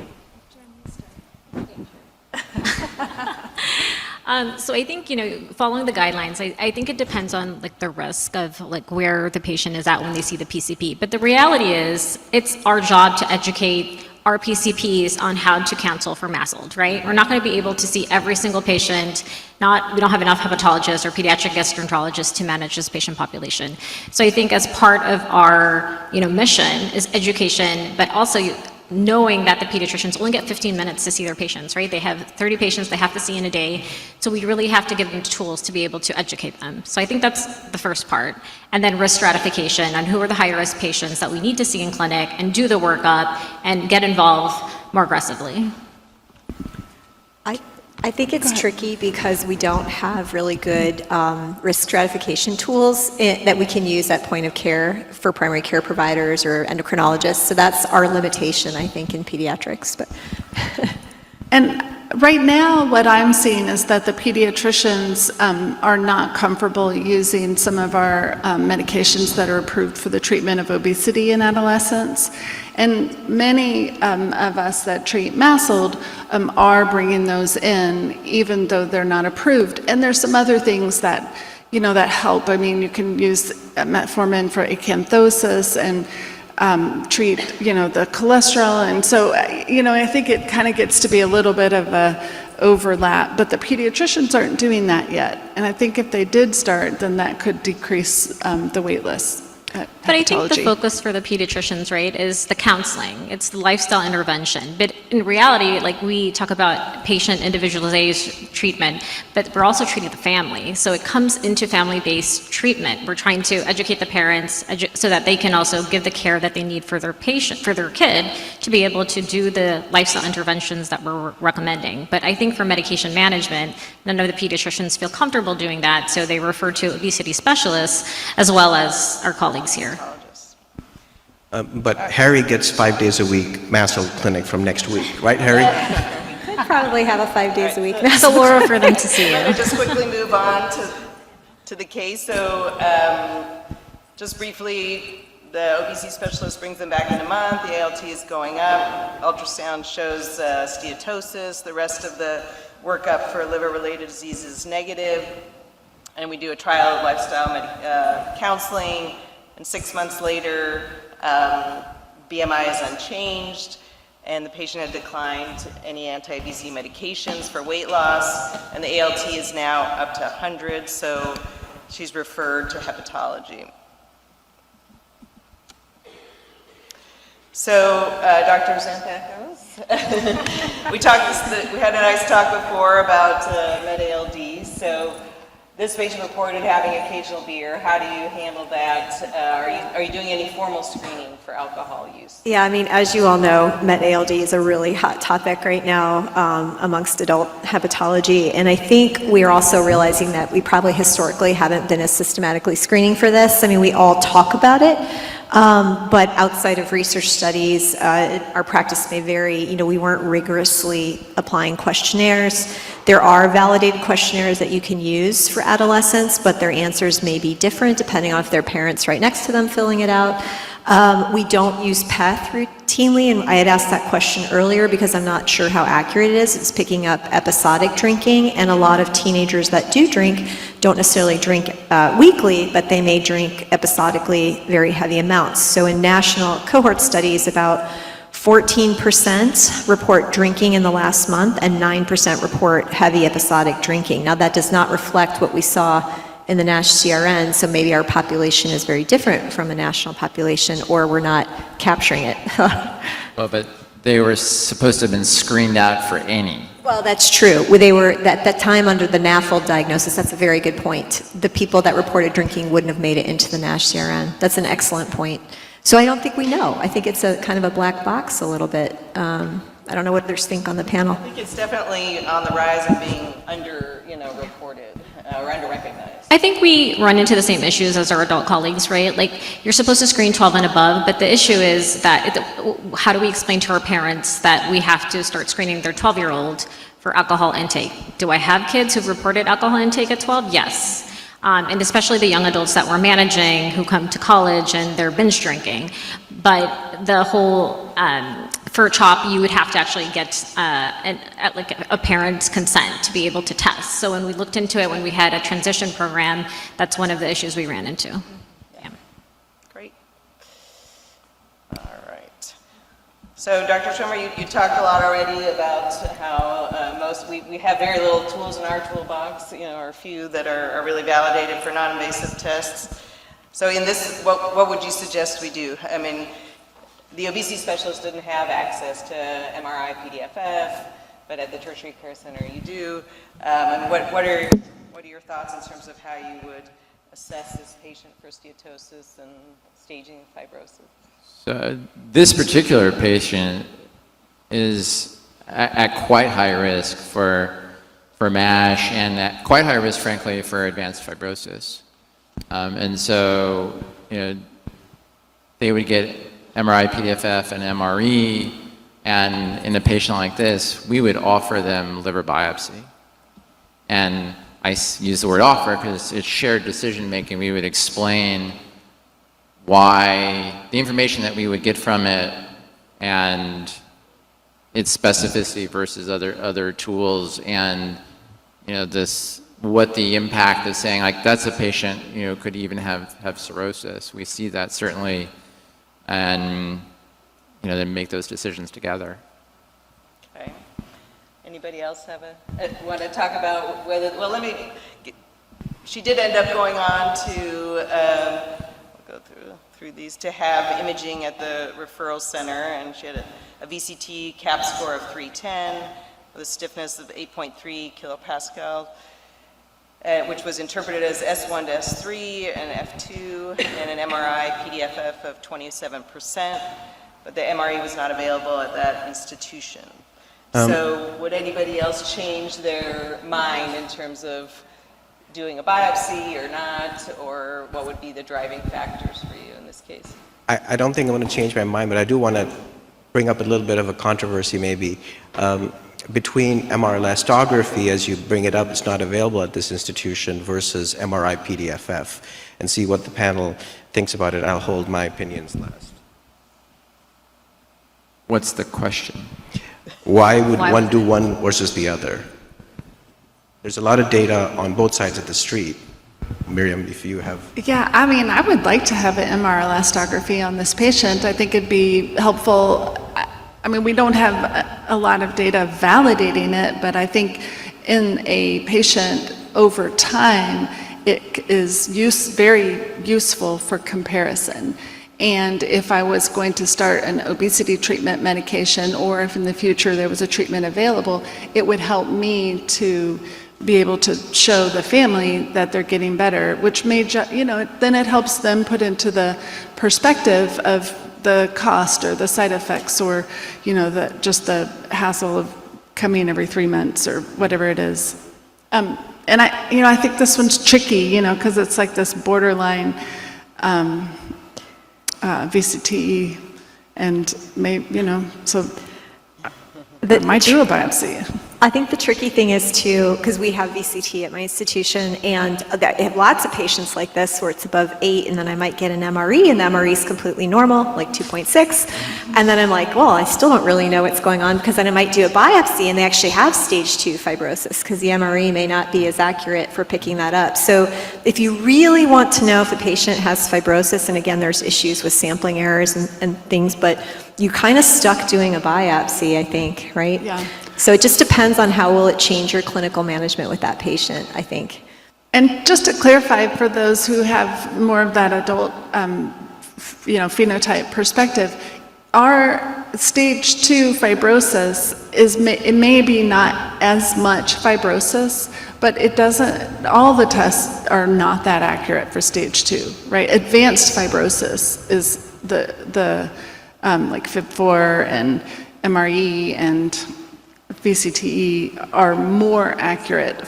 So I think, following the guidelines, I think it depends on the risk of where the patient is at when they see the PCP. But the reality is it's our job to educate our PCPs on how to counsel for MASLD, right? We're not going to be able to see every single patient. We don't have enough hepatologists or pediatric gastroenterologists to manage this patient population. So I think as part of our, mission is education, but also knowing that the pediatricians only get 15 minutes to see their patients, right? They have 30 patients they have to see in a day. So we really have to give them tools to be able to educate them. So I think that's the first part. And then risk stratification on who are the higher risk patients that we need to see in clinic and do the workup and get involved more aggressively. I think it's tricky because we don't have really good risk stratification tools that we can use at point of care for primary care providers or endocrinologists. So that's our limitation, I think, in pediatrics. But And right now, what I'm seeing is that the pediatricians are not comfortable using some of our medications that are approved for the treatment of obesity in adolescents. And many of us that treat MASLD are bringing those in, even though they're not approved. And there's some other things that, that help. I mean, you can use metformin for acanthosis and treat, the cholesterol. And so, I think it kind of gets to be a little bit of a overlap, but the pediatricians aren't doing that yet. And I think if they did start, then that could decrease the wait list. But I think the focus for the pediatricians, right, is the counseling. It's the lifestyle intervention. But in reality, we talk about patient individualized treatment, but we're also treating the family. So it comes into family-based treatment. We're trying to educate the parents so that they can also give the care that they need for their patient, for their kid, to be able to do the lifestyle interventions that we're recommending. But I think for medication management, none of the pediatricians feel comfortable doing that, so they refer to obesity specialists as well as our colleagues here. But Harry gets 5 days a week MASLD clinic from next week, right, Harry? I'd probably have a 5 days a week. That's a lure for them to see Let you. me just quickly move on to the case. So just briefly, the obesity specialist brings them back in a month. The ALT is going up. Ultrasound shows steatosis. The rest of the workup for liver-related disease is negative. And we do a trial of lifestyle counseling. And 6 months later, BMI is unchanged, and the patient had declined any anti-obesity medications for weight loss, and the ALT is now up to 100, so she's referred to hepatology. So, Dr. Xanthakos, we had a nice talk before about MASLD. So, this patient reported having occasional beer. How do you handle that? Are you doing any formal screening for alcohol use? Yeah, as you all know, MASLD is a really hot topic right now amongst adult hepatology. And I think we are also realizing that we probably historically haven't been as systematically screening for this. We all talk about it. But outside of research studies, our practice may vary. We weren't rigorously applying questionnaires. There are validated questionnaires that you can use for adolescents, but their answers may be different depending on if their parents right next to them filling it out. We don't use PEth routinely, and I had asked that question earlier because I'm not sure how accurate it is. It's picking up episodic drinking, and a lot of teenagers that do drink don't necessarily drink weekly, but they may drink episodically very heavy amounts. So in national cohort studies, about 14% report drinking in the last month, and 9% report heavy episodic drinking. Now, that does not reflect what we saw in the NASH CRN, so maybe our population is very different from a national population, or we're not capturing it. Well, but they were supposed to have been screened out for any. Well, that's true. They were, at that time under the MASLD diagnosis, that's a very good point. The people that reported drinking wouldn't have made it into the NASH CRN. That's an excellent point. So I don't think we know. I think it's a kind of a black box a little bit. I don't know what others think on the panel. I think it's definitely on the rise of being reported or under-recognized. I think we run into the same issues as our adult colleagues, right? Like, you're supposed to screen 12 and above, but the issue is that how do we explain to our parents that we have to start screening their 12-year-old for alcohol intake? Do I have kids who've reported alcohol intake at 12? Yes. And especially the young adults that we're managing who come to college and they're binge drinking. But the whole, for CHOP, you would have to actually get a parent's consent to be able to test. So when we looked into it, when we had a transition program, that's one of the issues we ran into. Yeah. Great. All right. So Dr. Schwimmer, you talked a lot already about how we have very little tools in our toolbox, or a few that are really validated for non-invasive tests. So in this, what would you suggest we do? I mean, the obesity specialist didn't have access to MRI PDFF, but at the tertiary care center you do. And what are your thoughts in terms of how you would assess this patient for steatosis and staging fibrosis? So this particular patient is at quite high risk for MASH, and at quite high risk, frankly, for advanced fibrosis. And so, they would get MRI PDFF and MRE, and in a patient like this, we would offer them liver biopsy. And I use the word offer because it's shared decision making. We would explain why, the information that we would get from it, and its specificity versus other tools, and what the impact of saying, like, that's a patient could even have cirrhosis. We see that certainly, and then make those decisions together. Okay. Anybody else want to talk about whether? Well, she did end up going on to we'll go through these, to have imaging at the referral center, and she had a VCT CAP score of 310 with a stiffness of 8.3 kilopascal, which was interpreted as S1 to S3 and F2, and an MRI PDFF of 27%, but the MRE was not available at that institution. So would anybody else change their mind in terms of doing a biopsy or not, or what would be the driving factors for you in this case? I don't think I'm going to change my mind, but I do want to bring up a little bit of a controversy maybe. Between MR elastography, as you bring it up, it's not available at this institution, versus MRI PDFF, and see what the panel thinks about it. I'll hold my opinions last. What's the question? Why would one do one versus the other? There's a lot of data on both sides of the street. Miriam, if you have... Yeah, I mean, I would like to have an MR elastography on this patient. I think it'd be helpful. I mean, we don't have a lot of data validating it, but I think in a patient over time, it is very useful for comparison. And if I was going to start an obesity treatment medication, or if in the future there was a treatment available, it would help me to be able to show the family that they're getting better, which may, then it helps them put into the perspective of the cost or the side effects, or, just the hassle of coming every 3 months or whatever it is. And I think this one's tricky, because it's like this borderline VCTE, and maybe, so I might do a biopsy. I think the tricky thing is too, because we have VCT at my institution, and I have lots of patients like this where it's above 8, and then I might get an MRE, and the MRE is completely normal, like 2.6, and then I'm like, well, I still don't really know what's going on, because then I might do a biopsy, and they actually have stage 2 fibrosis, because the MRE may not be as accurate for picking that up. So if you really want to know if a patient has fibrosis, and again, there's issues with sampling errors and things, but you kind of stuck doing a biopsy, I think, right? Yeah. So it just depends on how will it change your clinical management with that patient, I think. And just to clarify for those who have more of that adult, phenotype perspective, our stage 2 fibrosis it may be not as much fibrosis, but it doesn't, all the tests are not that accurate for stage 2, right? Advanced fibrosis is the like FIB4 and MRE and VCTE are more accurate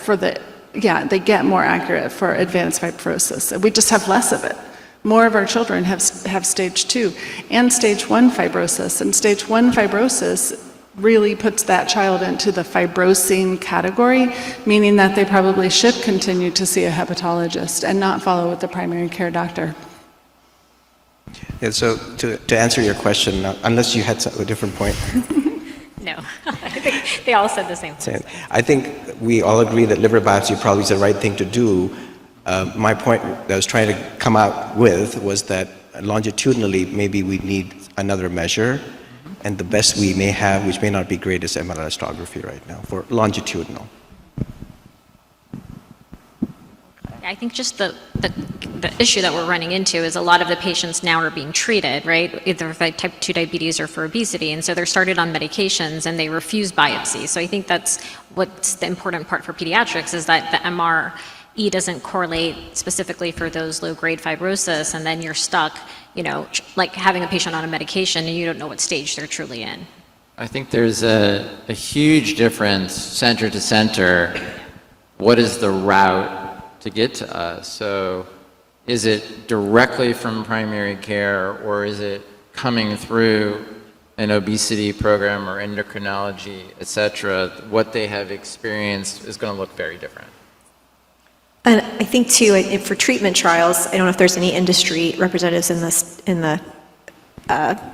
they get more accurate for advanced fibrosis. We just have less of it. More of our children have stage 2 and stage 1 fibrosis, and stage 1 fibrosis really puts that child into the fibrosing category, meaning that they probably should continue to see a hepatologist and not follow with the primary care doctor. Yeah, so to answer your question, unless you had a different point. No, I think they all said the same thing. I think we all agree that liver biopsy probably is the right thing to do. My point that I was trying to come out with was that longitudinally, maybe we need another measure, and the best we may have, which may not be great, is MR elastography right now for longitudinal. I think just the issue that we're running into is a lot of the patients now are being treated, right? Either for type 2 diabetes or for obesity, and so they're started on medications and they refuse biopsy. So I think that's what's the important part for pediatrics is that the MRE doesn't correlate specifically for those low-grade fibrosis, and then you're stuck, like having a patient on a medication and you don't know what stage they're truly in. I think there's a huge difference center to center. What is the route to get to us? So is it directly from primary care, or is it coming through an obesity program or endocrinology, et cetera? What they have experienced is going to look very different. And I think too, for treatment trials, I don't know if there's any industry representatives in the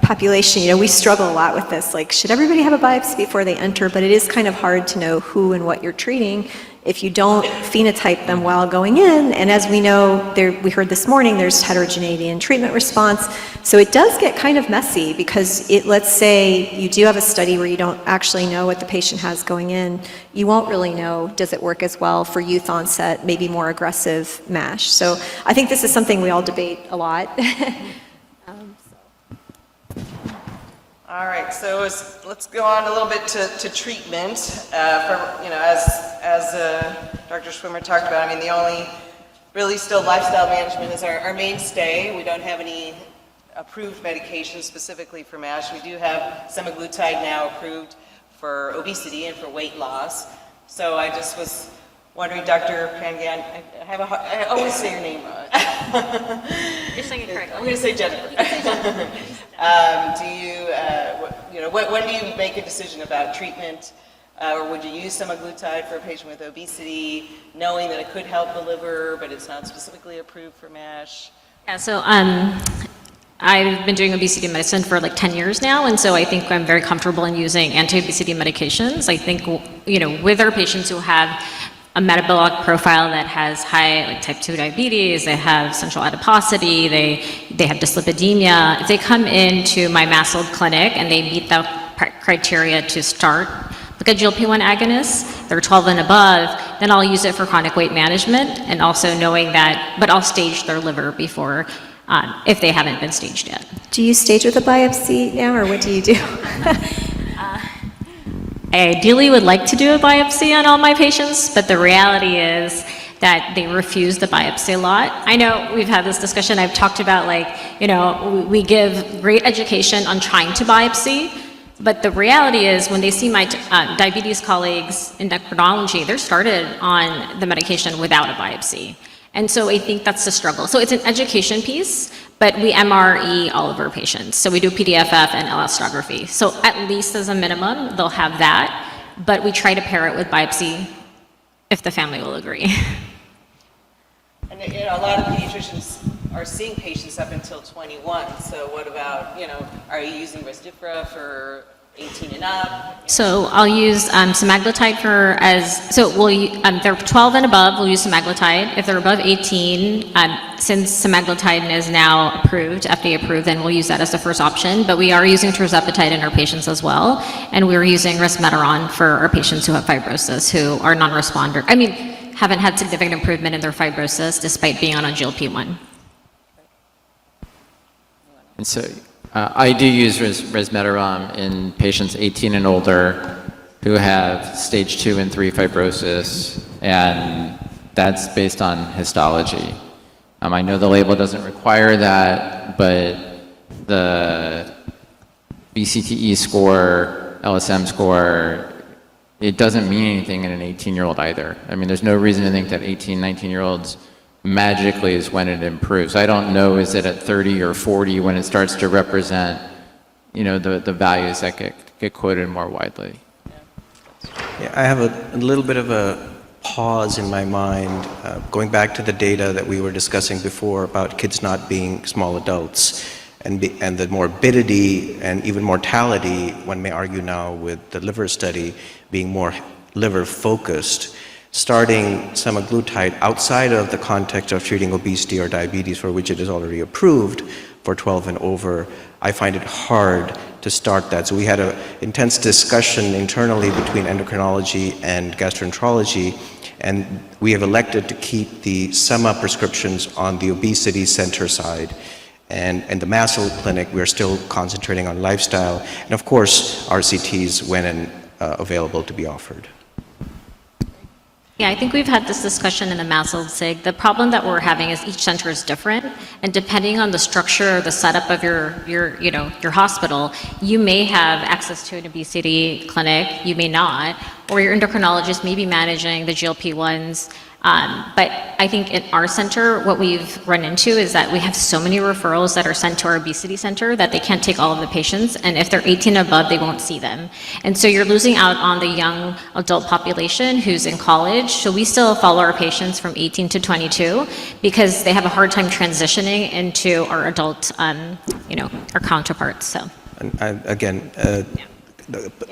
population, we struggle a lot with this, like, should everybody have a biopsy before they enter? But it is kind of hard to know who and what you're treating if you don't phenotype them while going in. And as we know, we heard this morning, there's heterogeneity in treatment response. So it does get kind of messy because let's say you do have a study where you don't actually know what the patient has going in. You won't really know, does it work as well for youth onset, maybe more aggressive MASH? So I think this is something we all debate a lot. All right, so let's go on a little bit to treatment. As Dr. Schwimmer talked about, the only really still lifestyle management is our mainstay. We don't have any approved medications specifically for MASH. We do have semaglutide now approved for obesity and for weight loss. So I just was wondering, Dr. Pangan, I always say your name wrong. You're saying it correctly. I'm going to say Jennifer. When do you make a decision about treatment, or would you use semaglutide for a patient with obesity, knowing that it could help the liver, but it's not specifically approved for MASH? Yeah, so I've been doing obesity medicine for like 10 years now, and so I think I'm very comfortable in using anti-obesity medications. I think, with our patients who have a metabolic profile that has high, like type 2 diabetes, they have central adiposity, they have dyslipidemia. If they come into my MASLD clinic and they meet the criteria to start like a GLP-1 agonist, they're 12 and above, then I'll use it for chronic weight management, and also knowing that, but I'll stage their liver before, if they haven't been staged yet. Do you stage with a biopsy now, or what do you do? I ideally would like to do a biopsy on all my patients, but the reality is that they refuse the biopsy a lot. I know we've had this discussion, I've talked about we give great education on trying to biopsy, but the reality is when they see my diabetes colleagues in endocrinology, they're started on the medication without a biopsy. And so I think that's the struggle. So it's an education piece, but we MRE all of our patients. So we do PDFF and elastography. So at least as a minimum, they'll have that. But we try to pair it with biopsy if the family will agree. And a lot of pediatricians are seeing patients up until 21. So what about, are you using Resdifra for 18 and up? So I'll use semaglutide they're 12 and above, we'll use semaglutide. If they're above 18, since semaglutide is now approved, FDA approved, then we'll use that as the first option. But we are using tirzepatide in our patients as well. And we're using resmetirom for our patients who have fibrosis, who are non-responder. Haven't had significant improvement in their fibrosis despite being on a GLP-1. And so I do use resmetirom in patients 18 and older who have stage 2 and 3 fibrosis, and that's based on histology. I know the label doesn't require that, but the BCTE score, LSM score, it doesn't mean anything in an 18-year-old either. There's no reason to think that 18, 19-year-olds magically is when it improves. I don't know, is it at 30 or 40 when it starts to represent, the values that get quoted more widely. Yeah, I have a little bit of a pause in my mind, going back to the data that we were discussing before about kids not being small adults, and the morbidity and even mortality, one may argue now with the liver study being more liver focused. Starting semaglutide outside of the context of treating obesity or diabetes, for which it is already approved for 12 and over, I find it hard to start that. So we had an intense discussion internally between endocrinology and gastroenterology, and we have elected to keep the sema prescriptions on the obesity center side. And in the MASLD clinic, we're still concentrating on lifestyle, and of course, RCTs when available to be offered. Yeah, I think we've had this discussion in the MASLD SIG. The problem that we're having is each center is different, and depending on the structure or the setup of your hospital, you may have access to an obesity clinic, you may not, or your endocrinologist may be managing the GLP-1s. But I think in our center, what we've run into is that we have so many referrals that are sent to our obesity center that they can't take all of the patients, and if they're 18 and above, they won't see them. And so you're losing out on the young adult population who's in college, so we still follow our patients from 18 to 22 because they have a hard time transitioning into our adult, our counterparts, so. And again,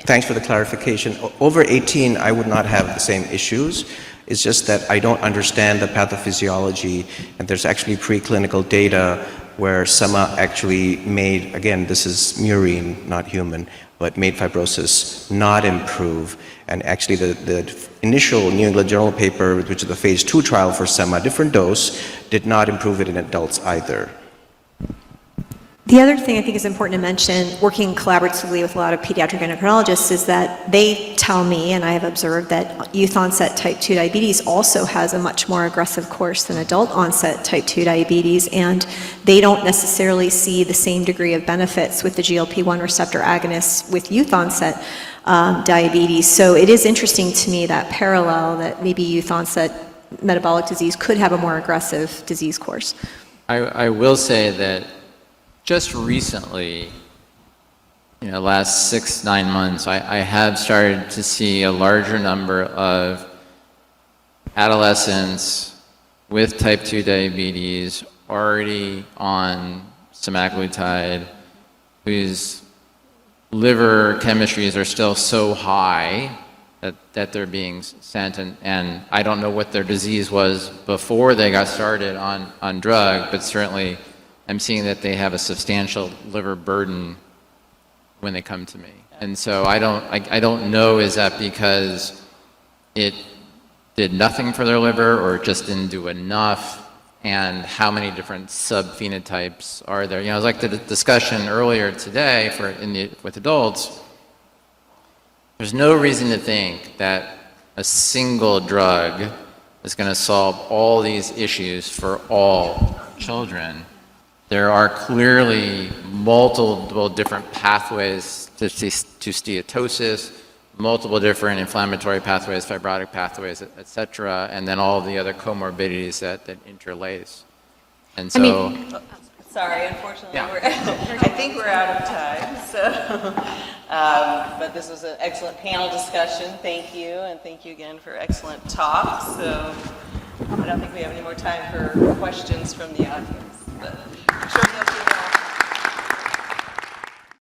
thanks for the clarification. Over 18, I would not have the same issues. It's just that I don't understand the pathophysiology, and there's actually preclinical data where sema actually made, again, this is murine, not human, but made fibrosis not improve. And actually the initial New England Journal paper, which is the phase 2 trial for sema, different dose, did not improve it in adults either. The other thing I think is important to mention, working collaboratively with a lot of pediatric endocrinologists, is that they tell me, and I have observed, that youth onset type 2 diabetes also has a much more aggressive course than adult onset type 2 diabetes, and they don't necessarily see the same degree of benefits with the GLP-1 receptor agonists with youth onset diabetes. So it is interesting to me that parallel, that maybe youth onset metabolic disease could have a more aggressive disease course. I will say that just recently, last 6-9 months, I have started to see a larger number of adolescents with type 2 diabetes already on semaglutide, whose liver chemistries are still so high that they're being sent, and I don't know what their disease was before they got started on drug, but certainly I'm seeing that they have a substantial liver burden when they come to me. And so I don't know, is that because it did nothing for their liver or it just didn't do enough, and how many different subphenotypes are there? It was like the discussion earlier today with adults. There's no reason to think that a single drug is going to solve all these issues for all children. There are clearly multiple different pathways to steatosis, multiple different inflammatory pathways, fibrotic pathways, et cetera, and then all the other comorbidities that interlace. And so, Sorry, unfortunately, Yeah. I think we're out of time, so, but this was an excellent panel discussion, thank you, and thank you again for excellent talk, so I don't think we have any more time for questions from the audience, but I'm sure they'll be